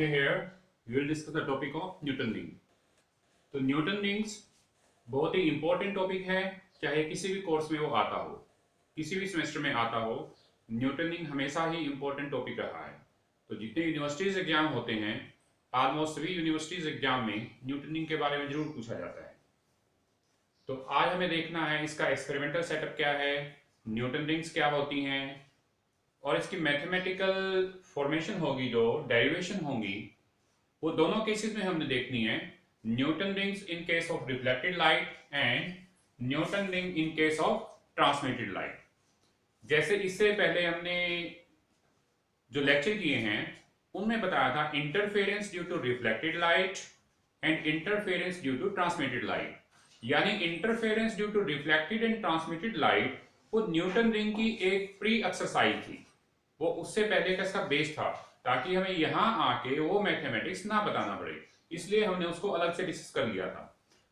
Today here we will discuss the topic of Newton ring. तो Newton rings बहुत ही important topic है, चाहे किसी भी कोर्स में वो आता हो, किसी भी सेमेस्टर में आता हो, न्यूटन रिंग हमेशा ही इंपॉर्टेंट टॉपिक रहा है। तो जितने यूनिवर्सिटीज एग्जाम होते हैं, ऑलमोस्ट सभी यूनिवर्सिटीज एग्जाम में न्यूटन रिंग के बारे में जरूर पूछा जाता है। तो आज हमें देखना है इसका एक्सपेरिमेंटल सेटअप क्या है, न्यूटन रिंग्स क्या होती हैं, और इसकी मैथमेटिकल फॉर्मेशन होगी, जो डेरिवेशन होंगी, वो दोनों केसेस में हमने देखनी है। Newton rings in case of reflected light and Newton ring in case of transmitted light. जैसे इससे पहले हमने जो लेक्चर किए हैं उनमें बताया था interference due to reflected light and interference due to transmitted light. यानी interference due to reflected and transmitted light वो न्यूटन रिंग की एक प्री एक्सरसाइज थी, वो उससे पहले का इसका बेस था, ताकि हमें यहां आके वो मैथमेटिक्स ना बताना पड़े, इसलिए हमने उसको अलग से डिस्कस कर लिया था।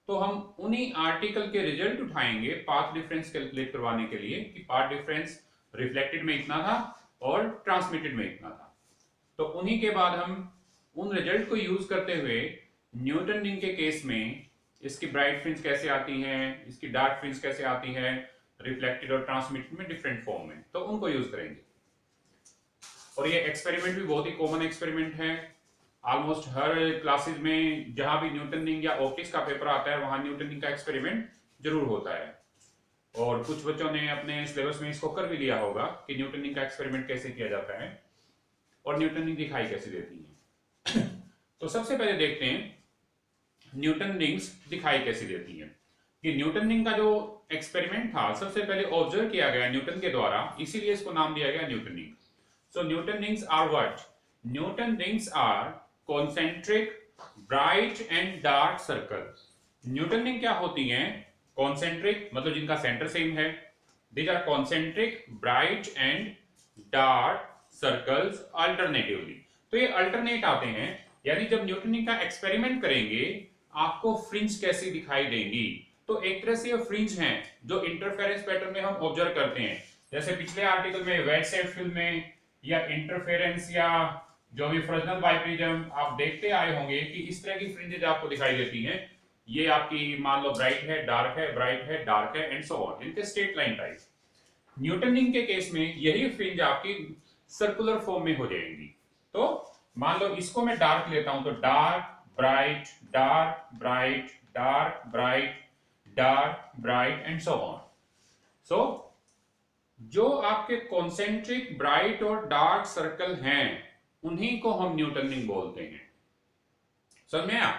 तो हम उन्हीं आर्टिकल के रिजल्ट उठाएंगे पाथ डिफरेंस कैलकुलेट करवाने के लिए कि पाथ डिफरेंस रिफ्लेक्टेड में इतना था और ट्रांसमिटेड में इतना था। तो उन्हीं के बाद हम उन रिजल्ट को यूज करते हुए न्यूटन रिंग के केस में इसकी ब्राइट फ्रिंज कैसे आती हैं, इसकी डार्क फ्रिंज कैसे आती हैं, रिफ्लेक्टेड और ट्रांसमिटेड में डिफरेंट फॉर्म में, तो उनको यूज करेंगे। और ये एक्सपेरिमेंट भी बहुत ही कॉमन एक्सपेरिमेंट है, ऑलमोस्ट हर क्लासेस में जहां भी न्यूटन रिंग या ऑप्टिक्स का पेपर आता है वहां न्यूटन रिंग का एक्सपेरिमेंट जरूर होता है। और कुछ बच्चों ने अपने सिलेबस में इसको कर भी लिया होगा कि न्यूटन रिंग का एक्सपेरिमेंट कैसे किया जाता है और न्यूटन रिंग दिखाई कैसे देती है। तो सबसे पहले देखते हैं न्यूटन रिंग्स दिखाई कैसे देती है। कि न्यूटन रिंग का जो एक्सपेरिमेंट था सबसे पहले ऑब्जर्व किया गया न्यूटन के द्वारा, इसीलिए इसको नाम दिया गया Newton ring. So Newton rings are what? Newton rings are concentric, bright and dark circles. Newton ring क्या होती हैं? Concentric मतलब जिनका सेंटर सेम है। These are concentric, bright and dark circles alternatively. तो ये अल्टरनेट आते हैं, यानी जब न्यूटन रिंग का एक्सपेरिमेंट करेंगे आपको फ्रिंज कैसी दिखाई देंगी। तो एक तरह से ये फ्रिंज हैं जो इंटरफेरेंस पैटर्न में हम ऑब्जर्व करते हैं, जैसे पिछले आर्टिकल में वेट सेट फिल्म में या इंटरफेरेंस या जो भी फ्रेस्नेल बाइप्रिज्म आप देखते आए होंगे कि इस तरह की फ्रिंजेस आपको दिखाई देती हैं। ये आपकी मान लो ब्राइट है, डार्क है, ब्राइट है, डार्क है एंड सो ऑन, इनके straight line type. Newton ring के केस में यही फ्रिंज आपकी सर्कुलर फॉर्म में हो जाएंगी। तो मान लो इसको मैं डार्क लेता हूं, तो dark bright, dark bright, dark bright, dark bright and so on. So जो आपके कॉन्सेंट्रिक ब्राइट और डार्क सर्कल हैं उन्हीं को हम न्यूटन रिंग बोलते हैं। समझ में आया?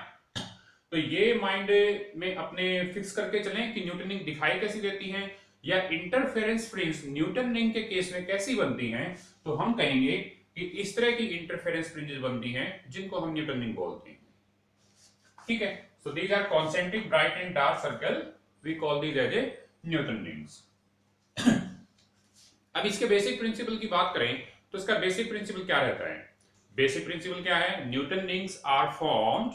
तो ये माइंड में अपने फिक्स करके चलें कि न्यूटन रिंग दिखाई कैसी देती हैं या इंटरफेरेंस फ्रिंज न्यूटन रिंग के केस में कैसी बनती हैं। तो हम कहेंगे कि इस तरह की इंटरफेरेंस फ्रिंजेस बनती हैं जिनको हम न्यूटन रिंग बोलते हैं। ठीक है, so these are concentric bright and dark circle, we call these as a Newton rings. अब इसके बेसिक प्रिंसिपल की बात करें तो इसका बेसिक प्रिंसिपल क्या रहता है? बेसिक प्रिंसिपल क्या है? Newton rings are formed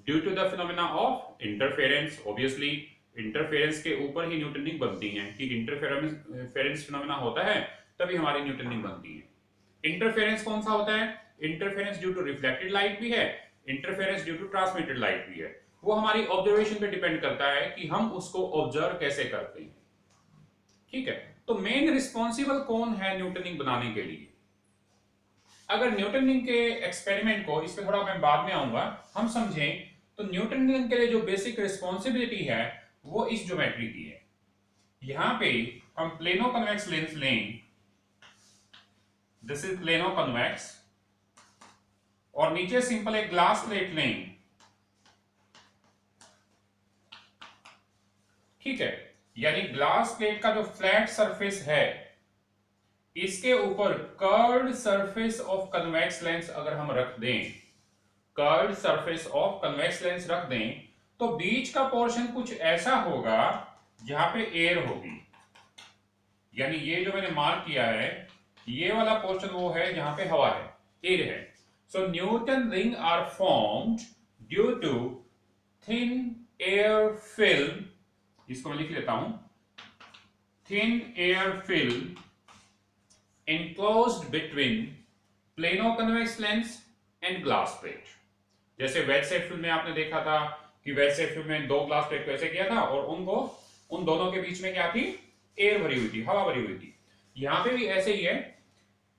due to the phenomena of interference. Obviously interference के ऊपर ही न्यूटन रिंग बनती हैं कि इंटरफेरेंस फिनोमेना होता है तभी हमारी न्यूटन रिंग बनती है। इंटरफेरेंस कौन सा होता है? Interference due to reflected light भी है, interference due to transmitted light भी है। वो हमारी ऑब्जर्वेशन पे डिपेंड करता है कि हम उसको ऑब्जर्व कैसे करते हैं। ठीक है, तो मेन रिस्पॉन्सिबल कौन है न्यूटन रिंग बनाने के लिए? अगर न्यूटन रिंग के एक्सपेरिमेंट को, इस पे थोड़ा मैं बाद में आऊंगा, हम समझें तो न्यूटन रिंग के लिए जो बेसिक रिस्पॉन्सिबिलिटी है वो इस ज्योमेट्री की है। यहां पे हम प्लेनो कन्वेक्स लेंस लें, दिस इज प्लेनो कन्वेक्स, और नीचे सिंपल एक ग्लास प्लेट लें। ठीक है, यानी ग्लास प्लेट का जो फ्लैट सरफेस है इसके ऊपर curved surface of convex lens अगर हम रख दें, curved surface of convex lens रख दें, तो बीच का पोर्शन कुछ ऐसा होगा जहां पे एयर होगी। यानी ये जो मैंने मार्क किया है ये वाला पोर्शन वो है जहां पे हवा है, एयर है। So Newton ring are formed due to thin air film, इसको मैं लिख लेता हूं, thin air film enclosed between plano convex lens and glass plate. जैसे वेज सेफ फिल्म में आपने देखा था कि वेज सेफ फिल्म में 2 ग्लास प्लेट को ऐसे किया था और उनको उन दोनों के बीच में क्या थी, एयर भरी हुई थी, हवा भरी हुई थी। यहां पे भी ऐसे ही है।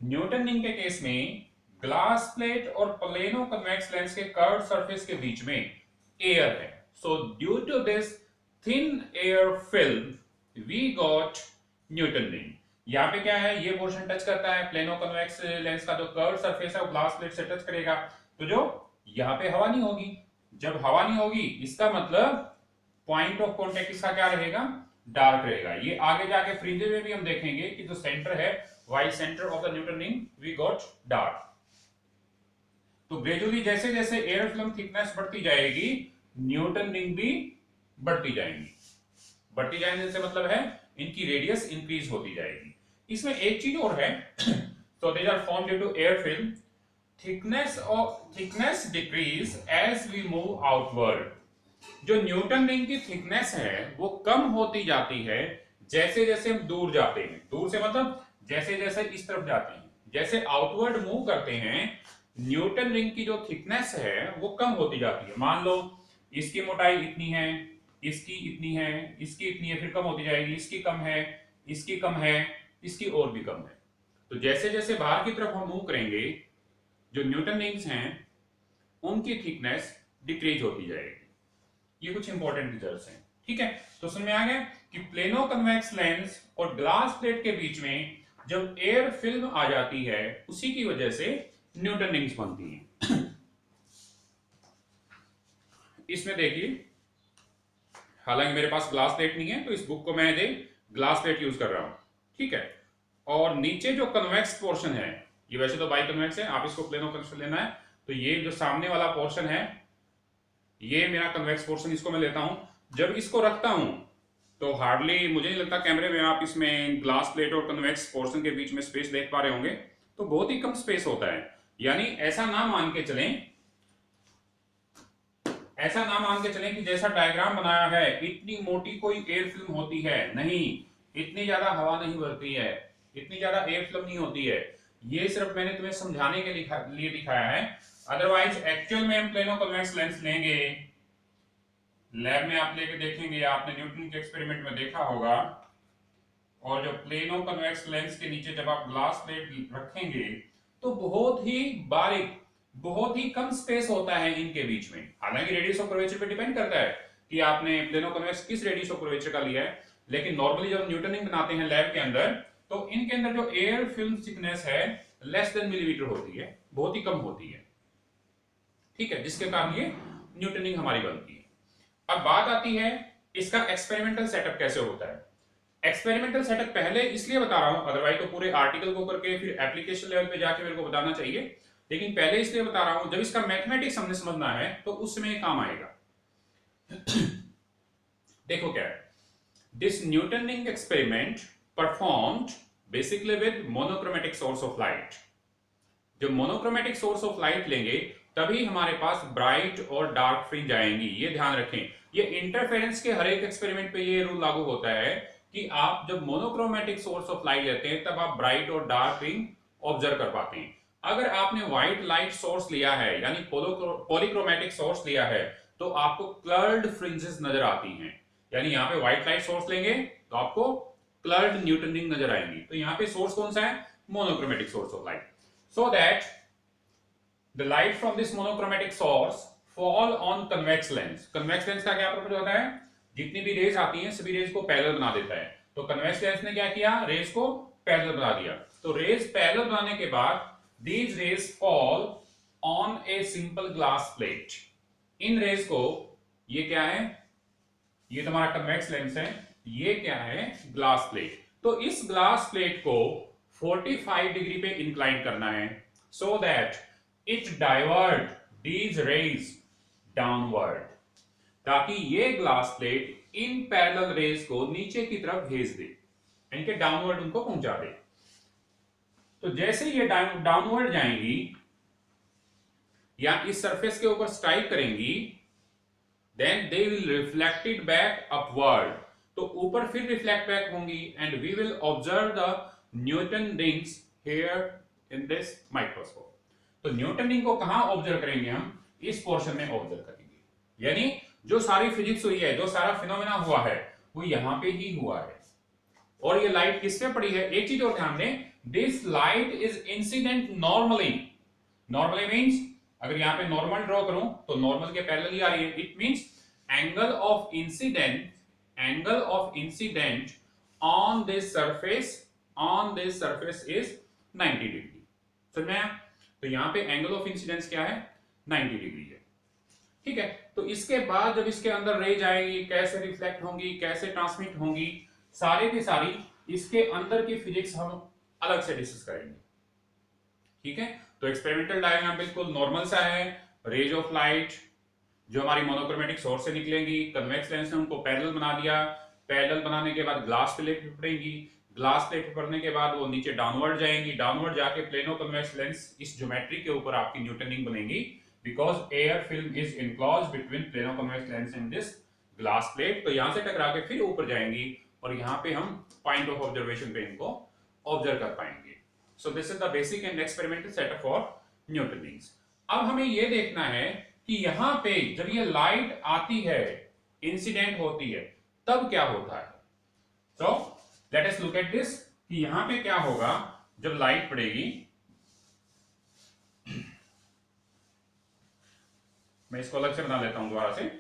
न्यूटन रिंग के केस में ग्लास प्लेट और प्लेनो कन्वेक्स लेंस के कर्व सरफेस के बीच में एयर है। So due to this thin air film we got Newton ring. यहाँ पे क्या है, ये पोर्शन टच करता है प्लेनो कन्वेक्स लेंस का जो कर्व सरफेस है वो ग्लास प्लेट से टच करेगा, तो जो यहाँ पे हवा नहीं होगी। जब हवा नहीं होगी इसका मतलब पॉइंट ऑफ कॉन्टेक्ट इसका क्या रहेगा, डार्क रहेगा। ये आगे जाके फ्रिंजेस में भी हम देखेंगे कि जो सेंटर है white centre of the Newton ring we got dark. तो ग्रेजुअली जैसे जैसे एयर फिल्म थिकनेस बढ़ती जाएगी न्यूटन रिंग भी बढ़ती जाएंगी। बढ़ती जाने से मतलब है इनकी रेडियस इंक्रीज होती जाएगी। इसमें एक चीज और है, so these are formed due to air film. Thickness decrease as we move outward. जो न्यूटन रिंग की थिकनेस है वो कम होती जाती है जैसे जैसे हम दूर जाते हैं। दूर से मतलब जैसे जैसे इस तरफ जाते हैं, जैसे आउटवर्ड मूव करते हैं न्यूटन रिंग की जो थिकनेस है वो कम होती जाती है। मान लो इसकी मोटाई इतनी है, इसकी इतनी है, इसकी इतनी है, फिर कम होती जाएगी, इसकी कम है, इसकी कम है, इसकी और भी कम है। तो जैसे जैसे बाहर की तरफ हम मूव करेंगे जो न्यूटन रिंग्स हैं उनकी थिकनेस डिक्रीज होती जाएगी। ये कुछ इंपॉर्टेंट रिजल्ट्स हैं, ठीक है। तो समझ में आ गया कि प्लेनो कन्वेक्स लेंस और ग्लास प्लेट के बीच में जब एयर फिल्म आ जाती है उसी की वजह से न्यूटन रिंग्स बनती हैं। इसमें देखिए, हालांकि मेरे पास ग्लास प्लेट नहीं है तो इस बुक को मैं ग्लास प्लेट यूज कर रहा हूं, ठीक है। और नीचे जो कन्वेक्स पोर्शन है, ये वैसे तो बाई कन्वेक्स है, आप इसको प्लेनो कन्वेक्स लेना है, तो ये जो सामने वाला पोर्शन है ये मेरा कन्वेक्स पोर्शन, इसको मैं लेता हूं। जब इसको रखता हूं तो हार्डली मुझे नहीं लगता कैमरे में आप इसमें ग्लास प्लेट और कन्वेक्स पोर्शन के बीच में स्पेस देख पा रहे होंगे, तो बहुत ही कम स्पेस होता है। यानी ऐसा ना मान के चलें कि जैसा डायग्राम बनाया है इतनी मोटी कोई एयर फिल्म होती है, नहीं, इतनी ज्यादा हवा नहीं भरती है, इतनी ज्यादा एयर फिल्म नहीं होती है। ये सिर्फ मैंने तुम्हें समझाने के लिए दिखाया है। अदरवाइज एक्चुअल में हम प्लेनो कन्वेक्स लेंस लेंगे, लैब में आप लेके देखेंगे, आपने न्यूटन के एक्सपेरिमेंट में देखा होगा, और जो प्लेनो कन्वेक्स लेंस के नीचे जब आप ग्लास प्लेट रखेंगे तो बहुत ही बारीक, बहुत ही कम स्पेस होता है इनके बीच में। हालांकि रेडियस ऑफ कर्वेचर पे डिपेंड करता है कि आपने प्लेनो कन्वेक्स किस रेडियस ऑफ कर्वेचर का लिया है, लेकिन नॉर्मली जब न्यूटन रिंग बनाते हैं लैब के अंदर तो इनके अंदर जो एयर फिल्म थिकनेस है लेस देन मिलीमीटर होती है, बहुत ही कम होती है, ठीक है, जिसके कारण ये न्यूटन रिंग हमारी बनती है। अब बात आती है इसका एक्सपेरिमेंटल सेटअप कैसे होता है। एक्सपेरिमेंटल सेटअप पहले इसलिए बता रहा हूं, अदरवाइज तो पूरे आर्टिकल को करके फिर एप्लीकेशन लेवल पे जाके मेरे को बताना चाहिए, लेकिन पहले इसलिए बता रहा हूं जब इसका मैथमेटिक्स हमने समझना है तो उस समय काम आएगा। देखो क्या है, this Newton ring experiment performed basically with monochromatic source of light. जब मोनोक्रोमेटिक सोर्स ऑफ लाइट लेंगे तभी हमारे पास ब्राइट और डार्क फ्रिंज आएंगी। ये ध्यान रखें, ये इंटरफेरेंस के हर एक एक्सपेरिमेंट पे ये रूल लागू होता है कि आप जब मोनोक्रोमेटिक सोर्स ऑफ लाइट लेते हैं तब आप ब्राइट और डार्क फ्रिंज ऑब्जर्व कर पाते हैं। अगर आपने व्हाइट लाइट सोर्स लिया है यानी पॉलीक्रोमेटिक सोर्स लिया है तो आपको क्लर्ड फ्रिंजेस नजर आती हैं। यानी यहाँ पे व्हाइट लाइट सोर्स लेंगे तो आपको क्लर्ड न्यूटन रिंग नजर आएंगी। तो यहाँ पे सोर्स कौन सा है, monochromatic source of light, so that the light from this monochromatic source fall on convex lens। convex lens का क्या पर्पस होता है, जितनी भी रेज आती हैं सभी रेज को पैरेलल बना देता है। तो convex lens ने क्या किया, रेज को पैरेलल बना दिया। तो रेज पैरेलल बनाने के बाद these rays fall on a simple glass plate। इन रेज को, ये क्या है, ये तुम्हारा convex lens है, ये क्या है, ग्लास प्लेट। तो इस ग्लास प्लेट को 45 डिग्री पे इंक्लाइन करना है so that it divert these rays downward, ताकि ये glass plate in parallel raise को नीचे की तरफ भेज दे, इनके डाउनवर्ड उनको पहुंचा दे। तो जैसे ये डाउनवर्ड जाएंगी या इस सरफेस के ऊपर स्ट्राइक करेंगी then they will reflected back upward, तो ऊपर फिर रिफ्लेक्ट बैक होंगी and we will observe the Newton rings here in this microscope। तो न्यूटनिंग को कहां ऑब्जर्व करेंगे हम? इस पोर्शन में ऑब्जर्व करेंगे। यानी जो सारी फिजिक्स हुई है, जो सारा फिनोमेना हुआ है, वो यहां पे ही हुआ है। और ये लाइट किस पे पड़ी है? एक चीज और ध्यान दें, this light is incident normally. Normally means अगर यहां पे नॉर्मल ड्रॉ करूं तो नॉर्मल के पैरेलल ही आ रही है। It means angle of incident on this surface is 90 degree. समझ में आया? तो यहां पे एंगल ऑफ इंसिडेंस क्या है? 90 डिग्री है। ठीक है, तो इसके बाद जब इसके अंदर रेज आएगी, कैसे रिफ्लेक्ट होंगी, कैसे ट्रांसमिट होंगी, सारे की सारी इसके अंदर की फिजिक्स हम अलग से डिस्कस करेंगे। ठीक है, तो एक्सपेरिमेंटल डायग्राम बिल्कुल नॉर्मल सा है। रेज ऑफ लाइट जो हमारी मोनोक्रोमेटिक सोर्स से निकलेंगी, कन्वेक्स लेंस ने उनको पैरेलल बना दिया। पैरेलल बनाने के बाद ग्लास प्लेट पे पड़ेंगी। ग्लास प्लेट पे पड़ने के बाद वो नीचे डाउनवर्ड जाएंगी। डाउनवर्ड जाके प्लेनो कन्वेक्स लेंस इस ज्योमेट्री के ऊपर आपकी न्यूटनिंग बनेगी, because air film is enclosed between plano convex lens and this glass plate. तो यहां से टकरा के फिर ऊपर जाएंगी और यहां पे हम पॉइंट ऑफ ऑब्जर्वेशन पे इनको ऑब्जर्व कर पाएंगे। So this is the basic and experimental setup for Newton rings. अब हमें यह देखना है कि यहां पे जब ये लाइट आती है, इंसिडेंट होती है, तब क्या होता है। सो let us look at this कि यहां पे क्या होगा जब लाइट पड़ेगी। मैं इसको अलग से बना लेता हूं दोबारा से।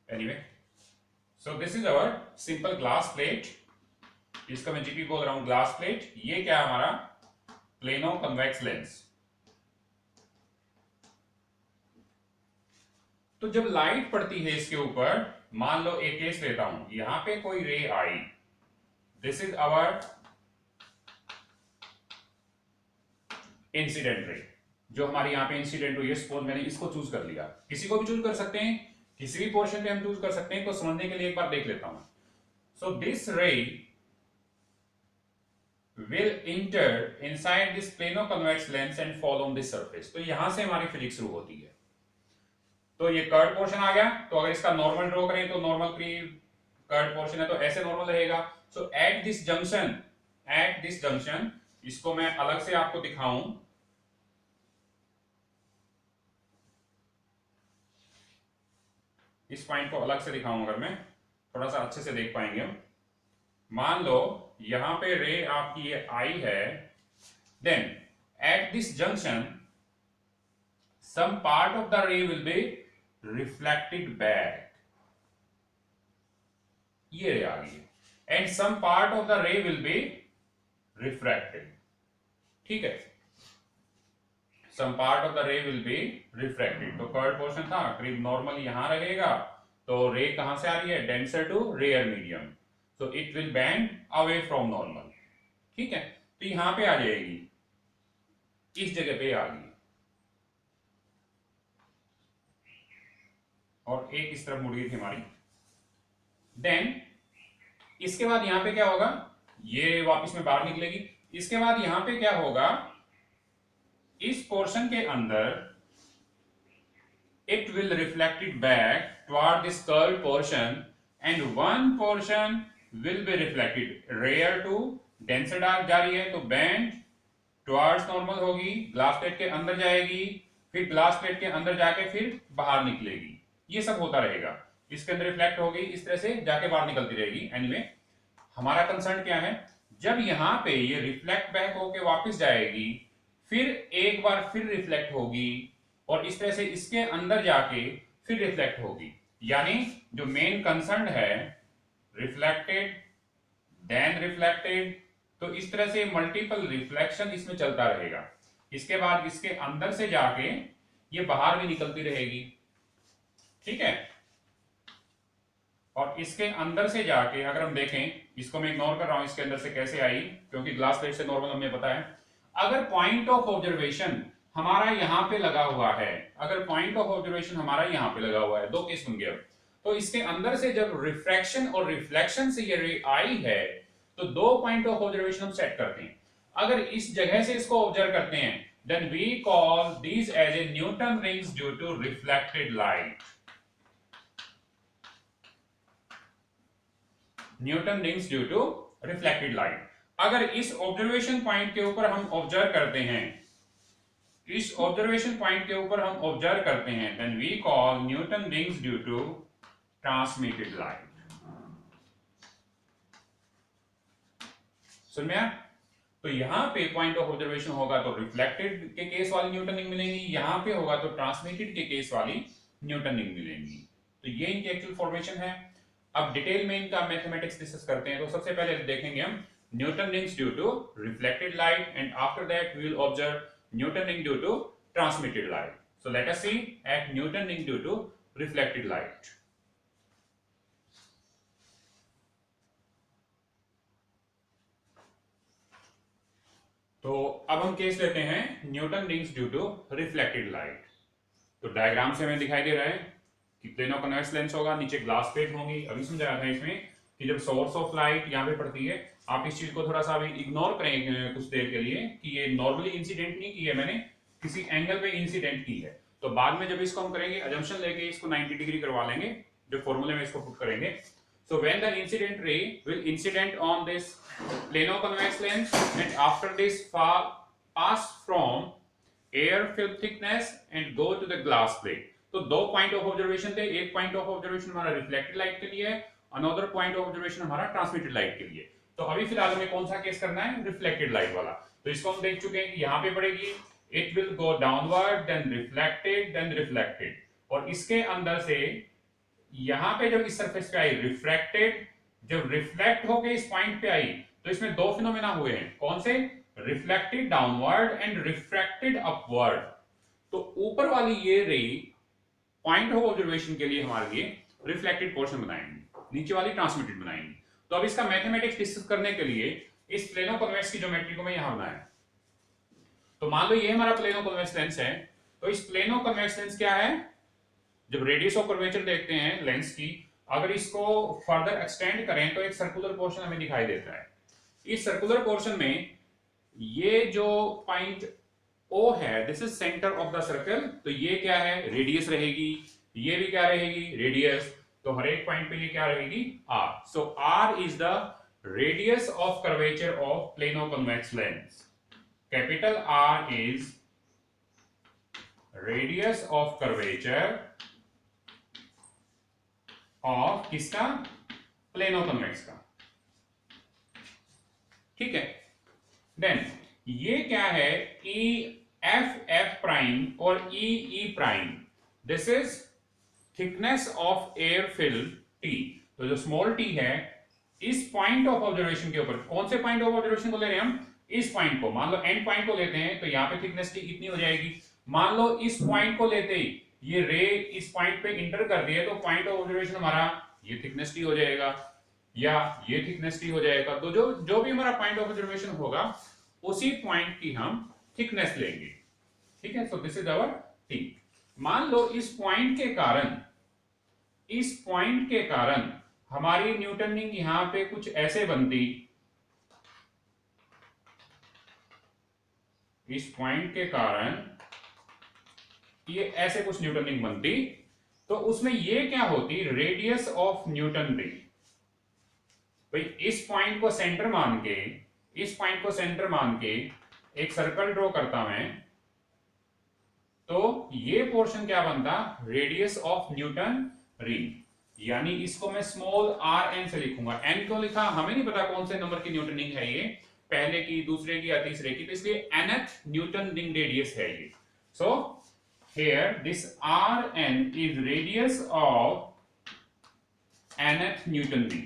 Anyway, so this is our simple glass plate. इसका मैं जीपी बोल रहा हूं ग्लास प्लेट। ये क्या है हमारा? Plano convex lens. तो जब लाइट पड़ती है इसके ऊपर, मान लो एक केस लेता हूं, यहां पे कोई रे आई, this is our incident ray, जो हमारी यहां पे इंसिडेंट हुई है। सपोज मैंने इसको चूज कर लिया, किसी को भी चूज कर सकते हैं, किसी भी पोर्शन पे हम चूज कर सकते हैं। तो समझने के लिए एक बार देख लेता हूं। सो दिस रे will enter inside this plano convex lens and fall on this surface। तो यहां से हमारी फिजिक्स शुरू होती है। तो ये कर्व पोर्शन आ गया। तो अगर इसका नॉर्मल ड्रॉ करें तो नॉर्मल कर्व पोर्शन है तो ऐसे नॉर्मल रहेगा। सो एट दिस जंक्शन इसको मैं अलग से आपको दिखाऊं, इस पॉइंट को अलग से दिखाऊं, अगर मैं थोड़ा सा अच्छे से देख पाएंगे हम। मान लो यहां पे रे आपकी ये आई है, then at this junction some part of the ray will be reflected back, ये रे आ गई, and some part of the ray will be refracted। ठीक है, some part of the ray will be refracted। तो curve portion था करीब normal यहां रहेगा, तो रे कहां से आ रही है? Denser to rare medium, so it will bend away from normal। ठीक है, तो यहां पे आ जाएगी, इस जगह पे आ गई, और एक इस तरफ मुड़ गई थी हमारी। देन इसके बाद यहां पे क्या होगा? ये वापस में बाहर निकलेगी। इसके बाद यहां पे क्या होगा? इस पोर्शन के अंदर it will reflected back toward this curve portion and one portion will be reflected rare to denser dark जा रही है, तो बैंड टुवर्ड्स नॉर्मल होगी, ग्लास प्लेट के अंदर जाएगी, फिर ग्लास प्लेट के अंदर जाके फिर बाहर निकलेगी। ये सब होता रहेगा, इसके अंदर रिफ्लेक्ट होगी, इस तरह से जाके बाहर निकलती रहेगी। एनीवे, हमारा कंसर्न क्या है? जब यहां पे ये रिफ्लेक्ट बैक होके वापस जाएगी, फिर एक बार फिर रिफ्लेक्ट होगी, और इस तरह से इसके अंदर जाके फिर रिफ्लेक्ट होगी। यानी जो मेन कंसर्न है, रिफ्लेक्टेड देन रिफ्लेक्टेड, तो इस तरह से मल्टीपल रिफ्लेक्शन इसमें चलता रहेगा। इसके बाद इसके अंदर से जाके ये बाहर भी निकलती रहेगी। ठीक है, और इसके अंदर से जाके अगर हम देखें, इसको मैं इग्नोर कर रहा हूं, इसके अंदर से कैसे आई, क्योंकि ग्लास प्लेट से नॉर्मल हमें पता है। अगर पॉइंट ऑफ ऑब्जर्वेशन हमारा यहां पे लगा हुआ है, अगर पॉइंट ऑफ ऑब्जर्वेशन हमारा यहां पे लगा हुआ है, दो केस बन गया। तो इसके अंदर से जब रिफ्रैक्शन और रिफ्लेक्शन से ये रे आई है, तो दो पॉइंट ऑफ ऑब्जर्वेशन हम सेट करते हैं। अगर इस जगह से इसको ऑब्जर्व करते हैं, then we call these as a Newton rings due to reflected light. Newton rings due to reflected light. अगर इस ऑब्जर्वेशन पॉइंट के ऊपर हम ऑब्जर्व करते हैं, इस ऑब्जर्वेशन पॉइंट के ऊपर हम ऑब्जर्व करते हैं, then we call Newton rings due to transmitted light. सुन में? तो यहां पे पॉइंट ऑफ ऑब्जर्वेशन होगा तो रिफ्लेक्टेड के केस वाली न्यूटन रिंग मिलेंगी, यहां पे होगा तो ट्रांसमिटेड के केस वाली न्यूटन रिंग मिलेंगी। तो ये इनकी एक्चुअल फॉर्मेशन है। अब डिटेल में इनका मैथमेटिक्स डिस्कस करते हैं। तो सबसे पहले देखेंगे हम Newton rings due to reflected light, and after that we will observe Newton ring due to transmitted light. So let us see at Newton ring due to reflected light. तो अब हम केस लेते हैं Newton rings due to reflected light. तो diagram से हमें दिखाई दे रहा है कि प्लेनो कन्वेक्स लेंस होगा, नीचे ग्लास प्लेट होंगी। अभी समझाया था इसमें कि जब सोर्स ऑफ लाइट यहाँ पे पड़ती है, आप इस चीज को थोड़ा सा अभी इग्नोर करेंगे कुछ देर के लिए कि ये नॉर्मली इंसिडेंट नहीं की है मैंने, किसी एंगल पे इंसिडेंट की है। तो बाद में जब इसको हम करेंगे अजम्पशन लेके इसको 90 डिग्री करवा लेंगे, जो फॉर्मूले में इसको पुट करेंगे। So when the incident ray will incident on this plano convex lens, and after this pass from air film thickness and go to the glass plate. तो दो पॉइंट ऑफ ऑब्जर्वेशन थे, एक पॉइंट ऑफ ऑब्जर्वेशन हमारा reflected light के लिए, another point of observation हमारा transmitted light के लिए। तो अभी फिलहाल हमें कौन सा केस करना है, रिफ्लेक्टेड लाइट वाला। तो इसको हम देख चुके हैं कि यहाँ पे पड़ेगी, it will go downward then reflected, और इसके अंदर से यहां पे जब इस सरफेस पे आई रिफ्रैक्टेड, जब रिफ्लेक्ट होके इस पॉइंट पे आई, तो इसमें दो फिनोमेना हुए हैं। कौन से? Reflected downward and refracted upward. तो ऊपर वाली ये रे पॉइंट ऑफ ऑब्जर्वेशन के लिए हमारे लिए रिफ्लेक्टेड पोर्शन बनाएंगे, नीचे वाली ट्रांसमिटेड बनाएंगे। तो अब इसका मैथमेटिक्स डिस्कस करने के लिए इस प्लेनो कन्वेक्स की ज्योमेट्री को मैं यहां बनाया। तो मान लो ये हमारा प्लेनो कन्वेक्स लेंस है। तो इस प्लेनो कन्वेक्स लेंस क्या है, जब रेडियस ऑफ कर्वेचर देखते हैं लेंस की, अगर इसको फर्दर एक्सटेंड करें तो एक सर्कुलर पोर्शन हमें दिखाई देता है। इस सर्कुलर पोर्शन में ये जो पॉइंट O है, this is centre of the circle. तो ये क्या है, रेडियस रहेगी, ये भी क्या रहेगी, रेडियस। तो हर एक पॉइंट पे ये क्या रहेगी, R। So R is the radius of curvature of plano convex lens. Capital R is radius of curvature of किसका, प्लेनो कन्वेक्स का। ठीक है। देन ये क्या है, ई एफ प्राइम और E prime, this is thickness of air film t. तो जो स्मॉल टी है, इस पॉइंट ऑफ ऑब्जर्वेशन के ऊपर, कौन से पॉइंट ऑफ ऑब्जर्वेशन को ले रहे हैं हम, इस पॉइंट को। मान लो एंड पॉइंट को लेते हैं तो यहाँ पे थिकनेस टी इतनी हो जाएगी। मान लो इस पॉइंट को लेते ही ये रे इस पॉइंट पे इंटर कर दिए, तो पॉइंट ऑफ ऑब्जर्वेशन हमारा ये थिकनेस टी हो जाएगा या ये थिकनेस टी हो जाएगा। तो जो भी हमारा पॉइंट ऑफ ऑब्जर्वेशन होगा, उसी पॉइंट की हम थिकनेस लेंगे। ठीक है। So this is our T. मान लो इस पॉइंट के कारण हमारी न्यूटन रिंग यहां पे कुछ ऐसे बनती, इस पॉइंट के कारण ये ऐसे कुछ न्यूटन रिंग बनती, तो उसमें ये क्या होती, रेडियस ऑफ न्यूटन रिंग। भाई इस पॉइंट को सेंटर मान के एक सर्कल ड्रॉ करता मैं, तो ये पोर्शन क्या बनता, रेडियस ऑफ न्यूटन रिंग। यानी इसको मैं स्मॉल rn से लिखूंगा। n क्यों लिखा, हमें नहीं पता कौन से नंबर की न्यूटन रिंग है ये, पहले की, दूसरे की या तीसरे की, तो इसलिए nth न्यूटन रिंग रेडियस है ये। सो here this Rn is radius of nth Newton ring.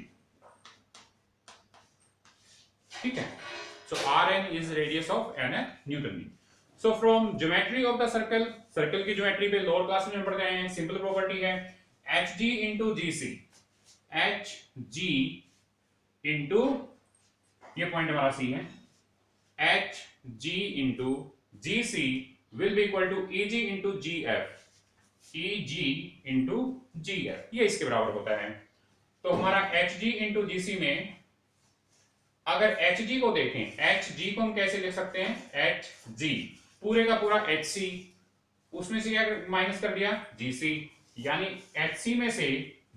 ठीक है। So Rn is radius of nth Newton ring. So from geometry of the circle, circle की ज्योमेट्री पे लोअर क्लास में पढ़ गए हैं, सिंपल प्रॉपर्टी है hg into gc। H G into, ये पॉइंट हमारा सी है, H G into G C will be equal to E G into G F, E G into G F, ये इसके बराबर होता है। तो हमारा एच जी इंटू जी सी में अगर एच जी को देखें, एच जी को हम कैसे लिख सकते हैं, एच जी पूरे का पूरा एच सी, उसमें से क्या माइनस कर दिया, जी सी, यानी एच सी में से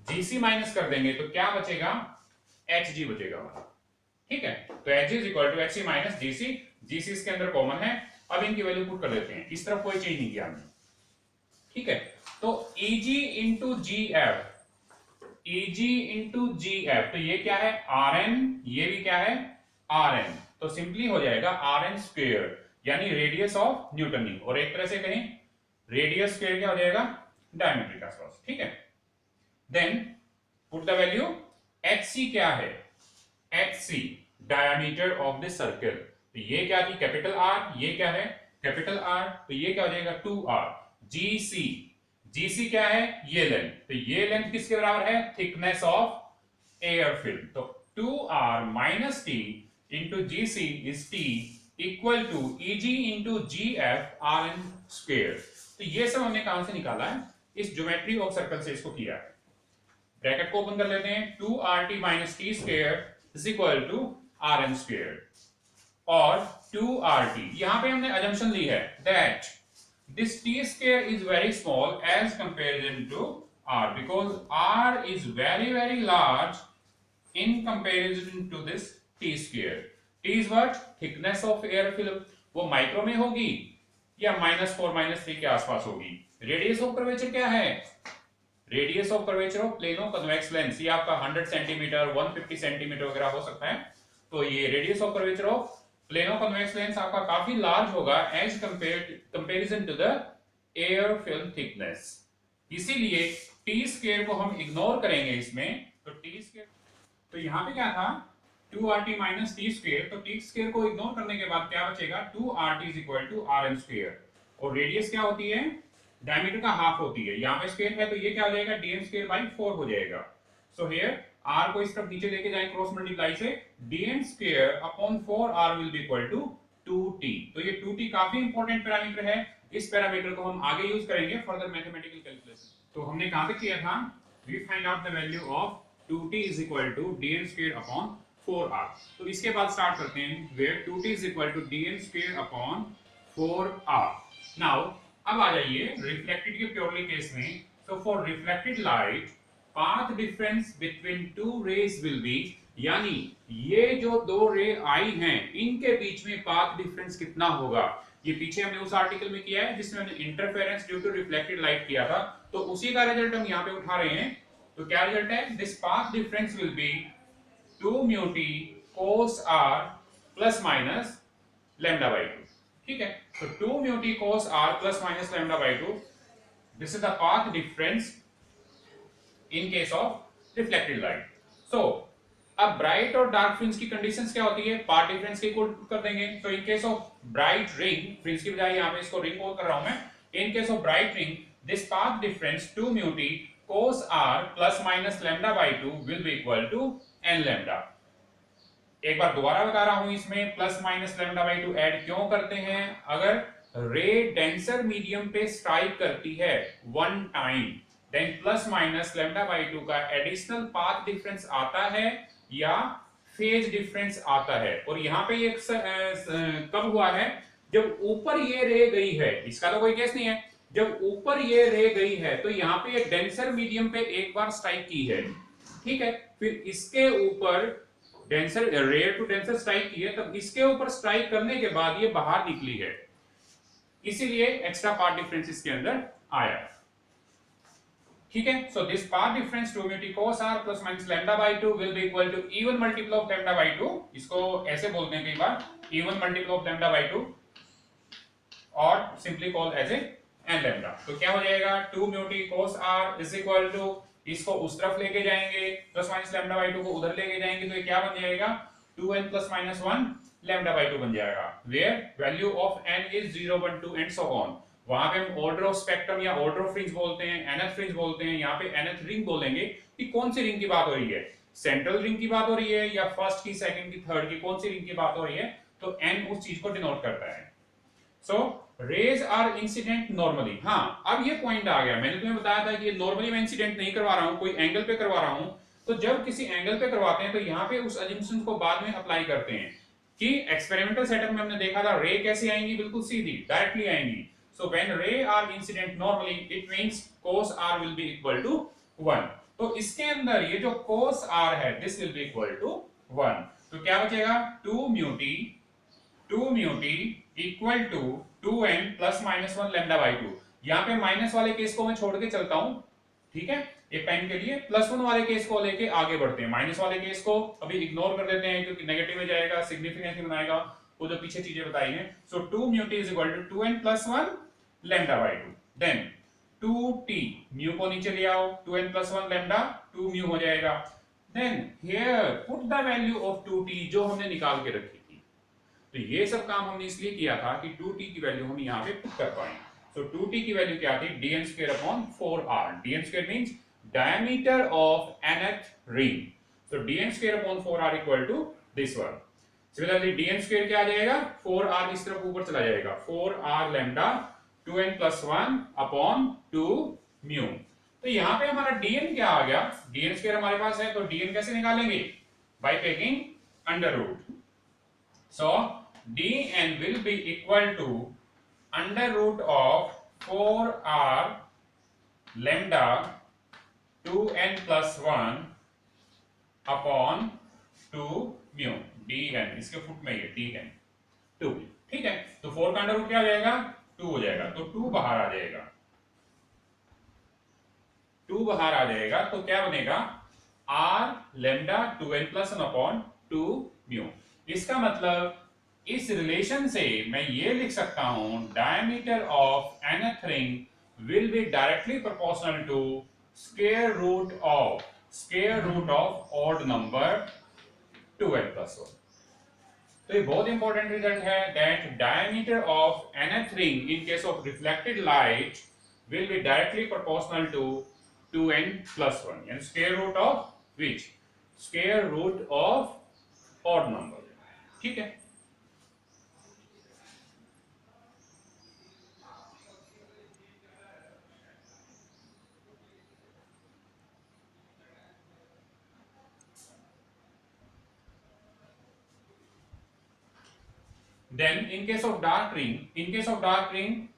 जी सी माइनस कर देंगे तो क्या बचेगा, एच जी बचेगा हमारा। ठीक है, तो H G is equal to H C minus G C, G C इसके अंदर कॉमन है। अब इनकी वैल्यू पुट कर देते हैं, इस तरफ कोई चेंज नहीं किया हमने। ठीक है, तो ई G into G F, Eg into G F, तो ये क्या है, आर एन, ये भी क्या है, आर एन, तो सिंपली हो जाएगा आर एन स्क्वेयर, यानी रेडियस ऑफ न्यूटनिंग, और एक तरह से कहें रेडियस स्क्वेयर क्या हो जाएगा, डायमीटर के आसपास। ठीक है, then put the value, H C क्या है, H C diameter of the circle, तो ये क्या थी, कैपिटल आर, ये क्या है, कैपिटल आर, तो ये क्या हो जाएगा 2r, जी सी, जीसी क्या है, ये लेंथ, तो ये लेंथ किसके बराबर है, थिकनेस ऑफ एयर फिल्म, तो 2r minus T into G C is T equal to E G into G F R N square. तो ये सब हमने कहां से निकाला है, इस ज्योमेट्री ऑफ सर्कल से इसको किया है। ब्रैकेट को ओपन कर लेते हैं, 2rt minus T square is equal to R N square, और 2rt यहां पे हमने अजम्पशन ली है that this t square is very small as comparison to r, because r is very large in comparison to this t square. T is what, thickness of air film, वो micro में होगी या -4 -3 के आसपास होगी। Radius of curvature क्या है, radius of curvature of plano convex lens, ये आपका 100 सेंटीमीटर 150 सेंटीमीटर वगैरह हो सकता है। तो ये radius of curvature of plano convex lens आपका काफी लार्ज होगा as comparison to the air film thickness, इसीलिए टी स्क्वायर को हम इग्नोर करेंगे इसमें। तो टी स्क्वायर, तो यहां पे क्या था 2rt माइनस टी स्क्वायर, तो टी स्क्वायर को इग्नोर करने के बाद क्या बचेगा, 2rt is equal to R N square, और रेडियस क्या होती है, डायमीटर का हाफ होती है, यहाँ पे स्क्वायर है तो ये क्या हो जाएगा, dn स्क्वायर बाई 4 हो जाएगा। सो हियर r को इस तरफ नीचे लेके जाएं क्रॉस मल्टीप्लाई से, dn square upon 4r will be equal to 2t, तो ये 2t काफी इंपॉर्टेंट पैरामीटर है, इस पैरामीटर को हम आगे यूज करेंगे फर्दर मैथमेटिकल कैलकुलेशन। तो हमने कहां तक किया था, we find out the value of 2t is equal to dn square upon 4r, तो इसके बाद स्टार्ट करते हैं where 2t is equal to dn square upon 4r। Now अब आ जाइए रिफ्लेक्टेड के प्योरली केस में, so for reflected light path difference between two rays will be, यानी ये जो दो रे आई हैं इनके बीच में पाथ डिफरेंस कितना होगा, ये पीछे हमने उस आर्टिकल में किया है जिसमें हमने interference due to reflected light किया था, तो उसी का रिजल्ट हम यहाँ पे उठा रहे हैं। तो क्या रिजल्ट है, this path difference will be 2 mu t cos r plus minus lambda by 2। ठीक है, तो 2 mu t cos r plus minus lambda by 2, this is the path difference in case of reflected light. So अब bright और dark fringe की conditions क्या होती है, path difference के इक्वल कर देंगे। तो in case of bright ring, fringe की बजाय यहां पे इसको रिंग बोल कर रहा हूं मैं, in case of bright ring this path difference 2 mu t cos r plus minus lambda by 2 will be equal to n lambda. एक बार दोबारा बता रहा हूं, इसमें plus minus lambda by 2 add क्यों करते हैं, अगर रे डेंसर मीडियम पे स्ट्राइक करती है one time, then plus minus lambda by 2 का एडिशनल पाथ डिफरेंस आता है या फेज डिफरेंस आता है। और यहाँ पे एक कब हुआ है, जब ऊपर ये रे गई है, इसका तो कोई केस नहीं है, जब ऊपर ये रे गई है तो यहाँ पे एक डेंसर मीडियम पे एक बार स्ट्राइक की है, ठीक है, फिर इसके ऊपर denser rare to denser strike की है, तब इसके ऊपर स्ट्राइक करने के बाद ये बाहर निकली है, इसीलिए एक्स्ट्रा पाथ डिफरेंस इसके अंदर आया। ठीक है, so this path difference 2 mu t cos r plus minus lambda by 2 will be equal to even multiple of lambda by 2, इसको ऐसे बोलते हैं कई बार, even multiple of lambda by 2 और simply called as n lambda. तो क्या हो जाएगा, 2 mu t cos r is equal to, इसको उस तरफ लेके जाएंगे प्लस माइनस लैम्डा बाई 2 को उधर लेके जाएंगे, तो ये क्या बन जाएगा 2n plus minus 1 lambda by 2 बन जाएगा, where value of n is 0 1 2 and so on. वहां पे हम ऑर्डर ऑफ स्पेक्ट्रम या ऑर्डर ऑफ फ्रिंज बोलते हैं, nth फ्रिंज बोलते हैं, यहाँ पे nth रिंग बोलेंगे कि कौन सी रिंग की बात हो रही है, सेंट्रल रिंग की बात हो रही है या फर्स्ट की, सेकंड की, थर्ड की, कौन सी रिंग की बात हो रही है, तो n उस चीज को डिनोट करता है। सो रेज आर इंसिडेंट नॉर्मली। हाँ, अब ये पॉइंट आ गया, मैंने तुम्हें बताया था कि ये नॉर्मली मैं इंसिडेंट नहीं करवा रहा हूं, कोई एंगल पे करवा रहा हूं। तो जब किसी एंगल पे करवाते हैं तो यहाँ पे उस अजम्पशन को बाद में अप्लाई करते हैं कि एक्सपेरिमेंटल सेटअप में हमने देखा था रे कैसे आएंगी, बिल्कुल सीधी डायरेक्टली आएंगी। So when ray are incident normally it means cos r will be equal to 1। तो इसके अंदर ये जो cos r है this will be equal to 1। तो क्या बचेगा 2 mu t equal to 2n plus minus 1 lambda by 2। यहाँ पे माइनस वाले केस को मैं छोड़ के चलता हूं, ठीक है, एक टाइम के लिए। प्लस 1 वाले केस को लेके आगे बढ़ते हैं। माइनस वाले केस को अभी इग्नोर कर देते हैं क्योंकि नेगेटिव में जाएगा, सिग्निफिकेंस नहीं बनाएगा, वो जो पीछे चीजें बताई हैं। So 2 mu t is equal to 2n plus 1 lambda by 2। Then 2t mu को नीचे ले आओ, 2n प्लस 1 लैम्डा 2 म्यू हो जाएगा। Then here put the value of 2t जो हमने निकाल के रखी थी। तो ये सब काम हमने इसलिए किया था कि 2t की वैल्यू हम यहाँ पे पुट कर पाए। सो 2t की वैल्यू क्या थी, dn square upon 4r। dn square means diameter of nth ring। so dn square upon 4r equal to this one। similarly dn square क्या आ जाएगा, 4r इस तरफ ऊपर चला जाएगा, 4r lambda 2n plus 1 upon 2 mu। तो यहाँ पे हमारा dn क्या आ गया, dn square हमारे पास है, तो dn कैसे निकालेंगे, by taking under root। so dn will be equal to under root of 4r lambda 2n plus 1 upon 2 mu dn, इसके फुट में ये dn 2, ठीक है। तो 4 का अंडर रूट क्या आ जाएगा, 2 हो जाएगा, तो 2 बाहर आ जाएगा, 2 बाहर आ जाएगा। तो क्या बनेगा r lambda 2n plus 1 upon 2 mu. इसका मतलब इस रिलेशन से मैं ये लिख सकता हूं diameter of nth ring will be directly proportional to square root of odd number 2n plus 1। तो ये बहुत इंपॉर्टेंट रिजल्ट है that diameter of nth ring in case of reflected light will be directly proportional to 2n plus 1 and square root of which, square root of odd number, ठीक है। Then in case of dark ring,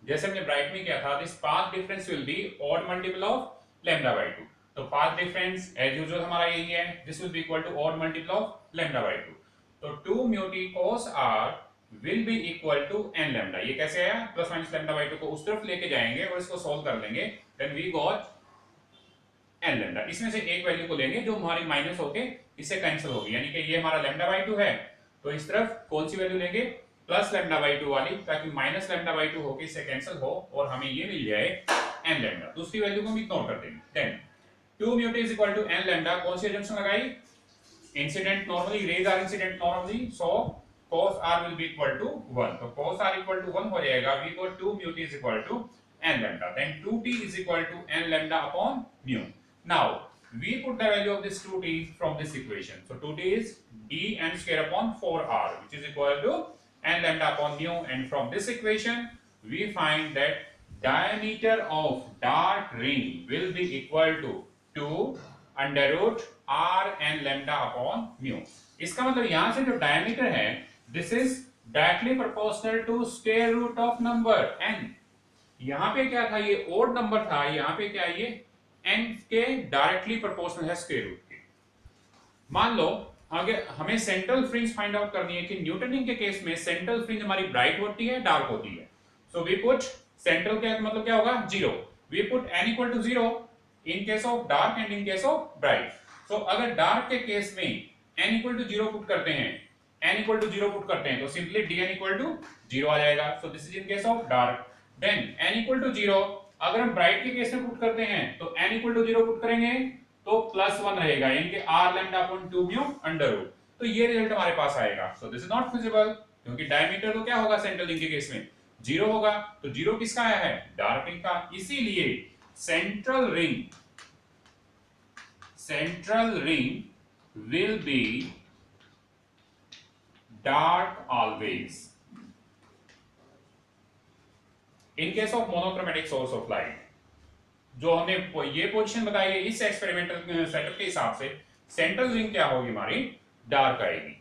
जैसे हमने bright में किया था, this path difference will be odd multiple of lambda by 2। तो path difference as usual हमारा यही है, this will be equal to odd multiple of lambda by 2। तो 2 mu t cos r will be equal to n lambda। ये कैसे आया, plus minus lambda by 2 को उस तरफ लेके जाएंगे और इसको सॉल्व कर लेंगे, then we got n lambda। इसमें से एक वैल्यू को लेंगे जो हमारी माइनस होके इससे कैंसिल होगी, यानी कि ये हमारा lambda by 2 है, तो इस तरफ कौन सी वैल्यू लेंगे, प्लस लैम्डा बाई 2 वाली, ताकि माइनस लैम्डा बाई 2 होके इससे कैंसिल हो और हमें ये मिल जाए n लैम्डा। दूसरी वैल्यू को हम इग्नोर कर देंगे। Then 2 mu t is equal to n lambda, कौन सी assumption लगाई, incident normally, rays are incident normally, so cos r will be equal to 1। तो cos r equal to 1 हो जाएगा, we got 2 mu t is equal to n lambda, then 2t is equal to n lambda upon mu। now we put the value of this 2t from this equation, so 2t is dn square upon 4r which is equal to n lambda upon mu, and from this equation we find that diameter of dark ring will be equal to 2 under root r n lambda upon mu। इसका मतलब यहां से जो diameter है this is directly proportional to square root of number n। यहां पे क्या था, ये odd number था, यहां पे क्या है, ये n के डायरेक्टली प्रोपोर्शनल है स्क्वायर रूट के। मान लो आगे हमें सेंट्रल फ्रिंज फाइंड आउट करनी है कि न्यूटनिंग के केस में सेंट्रल फ्रिंज हमारी ब्राइट होती है, डार्क होती है। सो वी पुट सेंट्रल का मतलब क्या होगा, 0। We put n equal to 0 in case of dark and in case of bright. So अगर डार्क के केस में n इक्वल टू 0 पुट करते हैं, n इक्वल टू 0 पुट करते हैं तो सिंपली dn इक्वल टू 0 आ जाएगा। So this is in case of dark. Then n equal to 0 अगर हम ब्राइट के केस में पुट करते हैं तो n इक्वल टू 0 पुट करेंगे तो प्लस 1 रहेगा, यानी कि r lambda upon 2 mu under root. तो ये रिजल्ट हमारे पास आएगा। So this is not feasible क्योंकि डायमीटर तो क्या होगा सेंट्रल रिंग के केस में जीरो होगा, तो जीरो किसका आया है? डार्क रिंग का। इसीलिए central ring will be dark always in case of monochromatic source of light. जो हमने ये पोजीशन बताई है, इस एक्सपेरिमेंटल सेटअप के हिसाब से सेंट्रल रिंग क्या होगी हमारी? डार्क आएगी।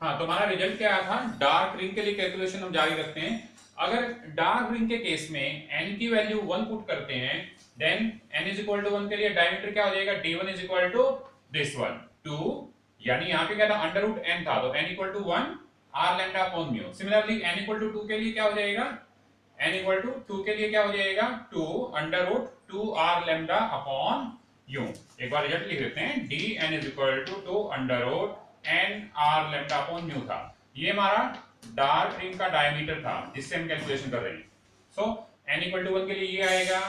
हाँ, तो हमारा रिजल्ट क्या आया था? डार्क रिंग के लिए कैलकुलेशन हम जारी रखते हैं। अगर डार्क रिंग के केस में n की वैल्यू 1 पुट करते हैं, then n is equal to 1 के लिए डायमीटर क्या हो जाएगा? d1 is equal to this one 2, यानी यहाँ पे क्या था? अंडर रूट n था, तो n equal to 1 r lambda upon mu. Similarly n equal to 2 के लिए क्या हो जाएगा? n इक्वल टू 2 के लिए क्या हो जाएगा? 2 under root 2 r lambda upon mu. एक बार रिजल्ट लिख देते हैं, dn is equal to 2 under root n r lambda upon mu था। ये हमारा डार्क रिंग का डायमीटर था जिससे हम कैलकुलेशन कर रहे हैं। सो n इक्वल टू 1 के लिए ये आएगा,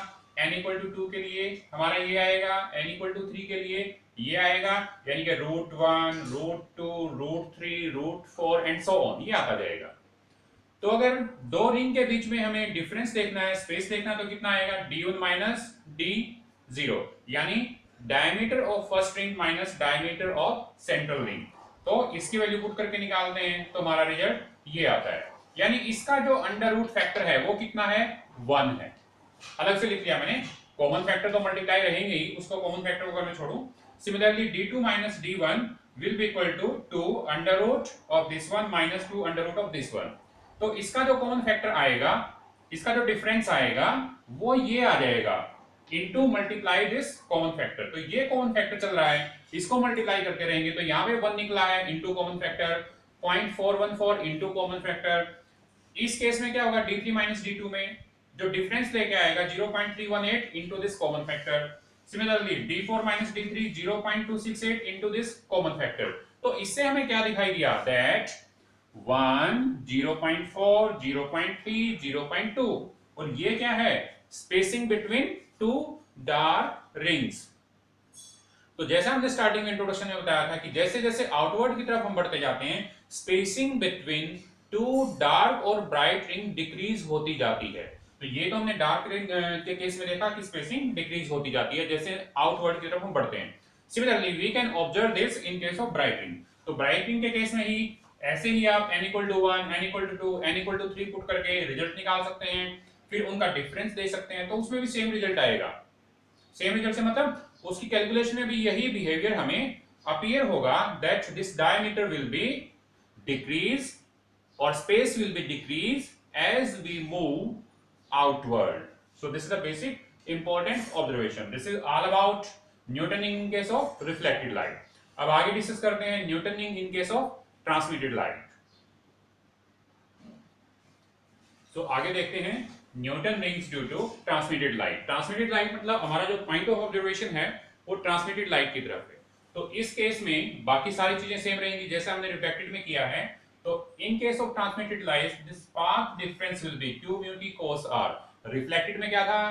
n इक्वल टू 2 के लिए हमारा ये आएगा, n इक्वल टू 3 के लिए ये आएगा, यानी कि root 1, root 2, root 3, root 4 and so on, ये आता जाएगा। तो अगर दो रिंग के बीच में हमें डिफरेंस देखना है, स्पेस देखना है, तो कितना आएगा? d1 माइनस d0, यानी diameter of first ring minus diameter of central ring. तो इसकी वैल्यू पुट करके निकालते हैं तो हमारा रिजल्ट ये आता है। यानी इसका जो अंडर रूट फैक्टर है वो कितना है? 1 है। अलग से लिख लिया मैंने, कॉमन फैक्टर तो मल्टीप्लाई रहेंगे ही, उसको कॉमन फैक्टर को अगर मैं छोड़ूं, similarly d2 minus d1 will be equal to 2 under root of this one minus 2 under root of this one. तो इसका जो कॉमन फैक्टर आएगा, इसका जो डिफरेंस आएगा वो ये आ जाएगा, into multiply this common factor. तो ये कॉमन फैक्टर चल रहा है, इसको मल्टीप्लाई करते रहेंगे तो यहाँ पे 1 निकला है, into common factor 0.414 into common factor. इस केस में क्या होगा? d3 माइनस d2 में जो डिफरेंस लेके आएगा 0.318 into this common factor. Similarly d4 minus d3 0.268 into this common factor. तो इससे हमें क्या दिखाई दिया? दैट 1, 0.4, 0.3, 0.2, और ये क्या है? Spacing between two dark rings. तो जैसा हमने स्टार्टिंग में इंट्रोडक्शन में बताया था कि जैसे जैसे आउटवर्ड की तरफ हम बढ़ते जाते हैं, स्पेसिंग बिटवीन टू डार्क और ब्राइट रिंग डिक्रीज होती जाती है। तो ये तो हमने डार्क रिंग के केस में देखा कि स्पेसिंग डिक्रीज होती जाती है जैसे आउटवर्ड की तरफ हम बढ़ते हैं। Similarly we can observe this in case of bright ring. तो ब्राइट रिंग के केस में ही ऐसे ही आप n equal to 1, n equal to 2, n equal to 3 put करके रिजल्ट निकाल सकते हैं, फिर उनका डिफरेंस दे सकते हैं, तो उसमें भी सेम रिजल्ट आएगा। सेम रिजल्ट से मतलब उसकी कैलकुलेशन में भी यही बिहेवियर हमें अपीयर होगा, that this diameter will be decrease और space will be decrease as we move outward. So this is the basic important observation. This is all about Newton ring in case of reflected light. अब आगे discuss करते हैं Newton ring in case of transmitted light. तो आगे देखते हैं Newton rings due to transmitted light. Transmitted light मतलब हमारा जो पॉइंट ऑफ ऑब्जर्वेशन है वो ट्रांसमिटेड लाइट की तरफ है। तो इस केस में बाकी सारी चीजें सेम रहेंगी जैसे हमने रिफ्लेक्टेड में किया है। तो in case of transmitted light this path difference will be 2 mu t cos r। Reflected में क्या था?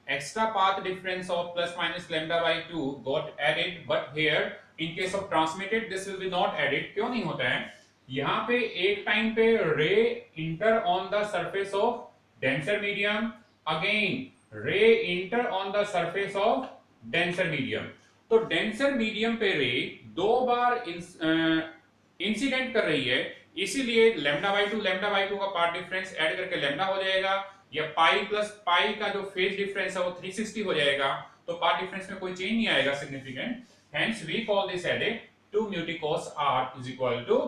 Extra path difference of plus minus lambda by 2 got added, but here in case of transmitted this will be not added. क्यों नहीं होता है? यहाँ पे एक टाइम पे रे inter on the surface of denser medium, again ray enter on the surface of denser medium। तो denser medium पे रे दो बार इंसिडेंट कर रही है, इसीलिए लैम्डा बाई 2 का पार्ट डिफरेंस ऐड करके लैम्डा हो जाएगा, या पाई प्लस पाई का जो फेज डिफरेंस है वो 360 हो जाएगा। तो पार्ट डिफरेंस में कोई चेंज नहीं आएगा significant. Hence we call this as 2 mu t cos r is equal to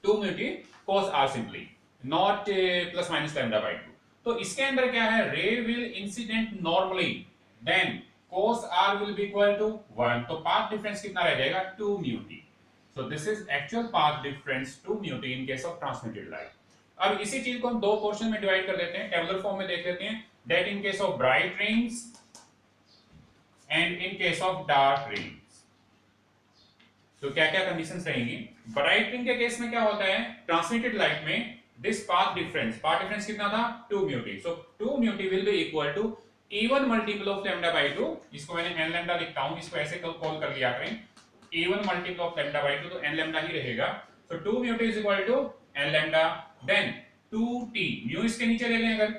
2 mu t cos r simply, not plus minus lambda by 2। तो इसके अंदर क्या है? Ray will incident normally, then cos r will be equal to 1। तो path difference कितना रह जाएगा? 2 mu t। So this is actual path difference 2 mu t in case of transmitted light. अब इसी चीज को हम दो पोर्शन में डिवाइड कर लेते हैं, टेबुलर फॉर्म में देख लेते हैं। That in case of bright rings and in case of dark rings, तो क्या क्या कंडीशंस रहेंगी? ब्राइट रिंग के केस में क्या होता है? ट्रांसमिटेड लाइट में this path difference कितना था? 2 mu t। so 2 mu t will be equal to even multiple of lambda by 2। इसको मैंने n lambda लिखता हूं, इसको ऐसे कॉल कर लिया करें, a1 multiple of lambda by 2, तो n लैम्डा ही रहेगा। तो 2 mu T is equal to n lambda, then 2t, mu इसके नीचे ले लें, अगर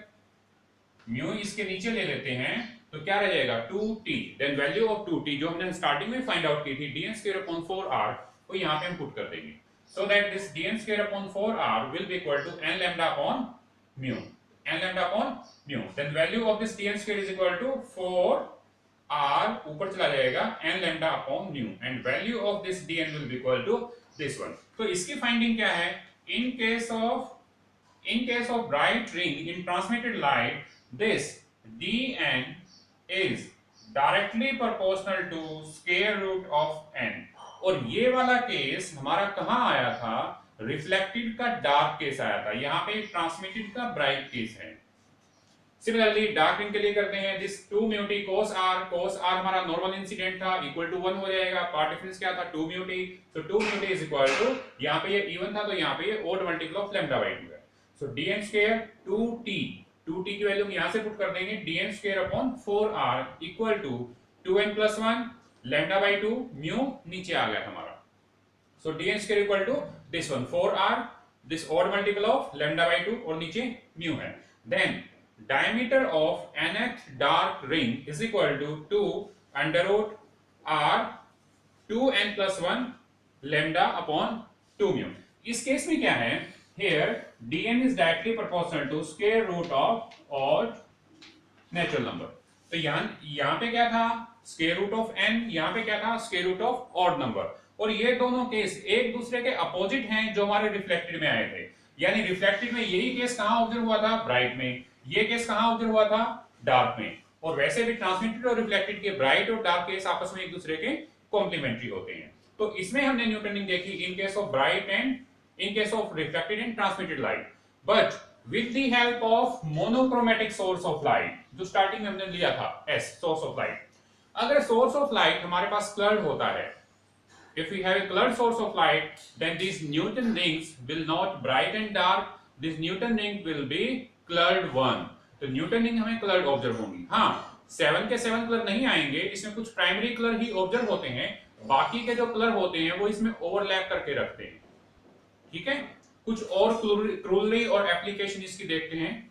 म्यू इसके नीचे ले लेते हैं तो क्या रह जाएगा 2t, then value of 2t जो हमने स्टार्टिंग में फाइंड आउट की थी dn स्क्वायर अपॉन 4r, वो यहां पे हम पुट कर देंगे, so that this dn square upon 4r will be equal to n lambda upon mu, n lambda upon mu, then value of this dn square is equal to 4r ऊपर चला जाएगा n lambda upon mu, and value of this dn will be equal to this one. तो इसकी finding क्या है, in case of bright ring in transmitted light, this dn is directly proportional to square root of n, और ये वाला case हमारा कहां आया था, रिफ्लेक्टेड का डार्क केस आया था, यहां पे ट्रांसमिटेड का ब्राइट केस है। सिमिलरली डार्क रिंग के लिए करते हैं, this 2 mu T cos r हमारा नॉर्मल इंसिडेंट था, इक्वल टू 1 हो जाएगा, पार्ट डिफरेंस क्या था 2 म्यू टी, तो 2 mu T is equal to, यहां पे ये इवन था तो यहां पे ये odd multiple of lambda by 2 है, सो dn स्क्वायर 2t की वैल्यू हम यहां से पुट कर देंगे, dn square upon 4r equal to 2n plus 1 lambda by 2, mu नीचे आ गया हमारा, so dn square equal to this one 4r, this odd multiple of lambda by 2 और नीचे म्यू है, then diameter of nth dark ring is equal to 2 under root r 2n plus 1 lambda upon 2 mu। इस case में क्या है, here dn is directly proportional to square root of odd natural number, तो यहां पे क्या था square root of n, यहां पे क्या था square root of odd number, और ये दोनों केस एक दूसरे के अपोजिट हैं जो हमारे रिफ्लेक्टेड में आए थे, यानी रिफ्लेक्टेड में यही केस कहां ऑब्जर्व हुआ था, ब्राइट में, ये केस कहां ऑब्जर्व हुआ था, डार्क में, और वैसे भी ट्रांसमिटेड और रिफ्लेक्टेड के ब्राइट और डार्क केस आपस में एक दूसरे के कॉम्प्लीमेंट्री होते हैं। तो इसमें हमने न्यूटन रिंग देखी इन case of bright and in case of reflected and transmitted light, but with the help of monochromatic source of light, जो स्टार्टिंग में हमने लिया था एस सोर्स ऑफ लाइट। अगर सोर्स ऑफ लाइट हमारे पास क्लर्ड होता है, if we have a colored source of light, then these Newton rings will not bright and dark, this Newton ring will be colored one, तो Newton ring हमें coloured observe होंगी। हाँ, 7 के 7 colour नहीं आएंगे, इसमें कुछ प्राइमरी कलर ही observe होते हैं, बाकी के जो कलर होते हैं वो इसमें ओवरलैप करके रखते हैं, ठीक है। कुछ और क्रूलरी और एप्लीकेशन इसकी देखते हैं।